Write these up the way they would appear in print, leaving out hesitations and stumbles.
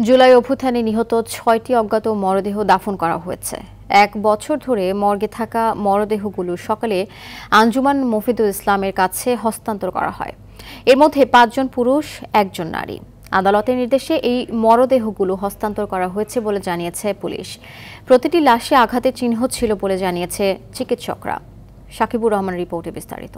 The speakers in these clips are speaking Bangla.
জুলাই অভ্যুত্থানে নিহত ৬টি অজ্ঞাত মরদেহ দাফন করা হয়েছে। ১ বছর ধরে মর্গে থাকা মরদেহগুলো সকালে আঞ্জুমান মফিদুল ইসলামের কাছে হস্তান্তর করা হয়। এর মধ্যে ৫ জন পুরুষ, ১ জন নারী। আদালতের নির্দেশে এই মরদেহগুলো হস্তান্তর করা হয়েছে বলে জানিয়েছে পুলিশ। প্রতিটি লাশে আঘাতের চিহ্ন ছিল বলে জানিয়েছে চিকিৎসকরা। সাকিবুর রহমানের রিপোর্টে বিস্তারিত।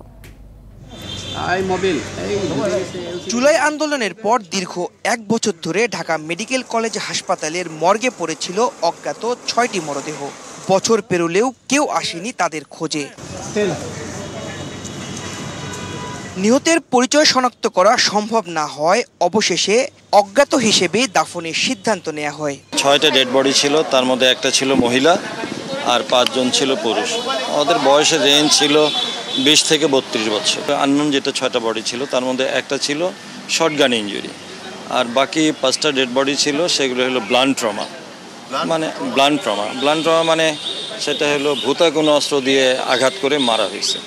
জুলাই আন্দোলনের পর দীর্ঘ ১ বছর ধরে ঢাকা মেডিকেল কলেজ হাসপাতালের মর্গে পড়েছিল অজ্ঞাত ৬টি মরদেহ। বছর পেরোলেও কেউ আসেনি তাদের খোঁজে। নিহতের পরিচয় শনাক্ত করা সম্ভব না হয় অবশেষে অজ্ঞাত হিসেবে দাফনের সিদ্ধান্ত নেওয়া হয়। ৬টা ডেড বডি ছিল, তার মধ্যে একটা ছিল মহিলা আর ৫ জন ছিল পুরুষ। ওদের বয়সের রেঞ্জ ছিল ২০ থেকে ৩২ বছর। আননোন যেটা 6টা বডি ছিল তার মধ্যে একটা ছিল শর্টগান ইনজুরি, আর বাকি 5টা ডেড বডি ছিল সেগুলো হলো ব্লান্ট ট্রমা। মানে ব্লান্ট ট্রমা মানে সেটা হলো ভূতা কোনো অস্ত্র দিয়ে আঘাত করে মারা হয়েছে।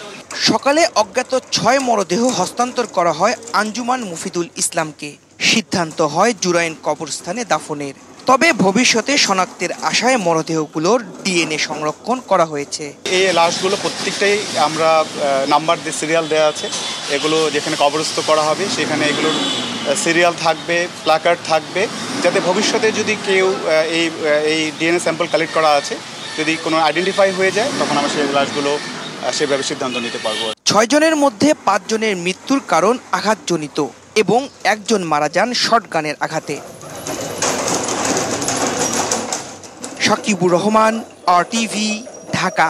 সকালে অজ্ঞাত ৬ মরদেহ হস্তান্তর করা হয় আঞ্জুমান মফিদুল ইসলামকে। সিদ্ধান্ত হয় জুরাইন কবরস্থানে দাফনের। তবে ভবিষ্যতে শনাক্তের আশায় মরদেহগুলোর ডিএনএ সংরক্ষণ করা হয়েছে। এই লাশগুলো প্রত্যেকটাই আমরা নাম্বার দিয়ে সিরিয়াল দেওয়া আছে। এগুলো যেখানে কবরস্থ করা হবে সেখানে এগুলোর সিরিয়াল থাকবে, প্ল্যাকার্ড থাকবে, যাতে ভবিষ্যতে যদি কেউ এই ডিএনএ স্যাম্পল কালেক্ট করা আছে যদি কোনো আইডেন্টিফাই হয়ে যায় তখন আমরা সেই লাশগুলো সেভাবে সিদ্ধান্ত নিতে পারবো। ৬ জনের মধ্যে 5 জনের মৃত্যুর কারণ আঘাতজনিত এবং 1 জন মারা যান শর্টগানের আঘাতে। সাকিবুর রহমান, RTV, ঢাকা।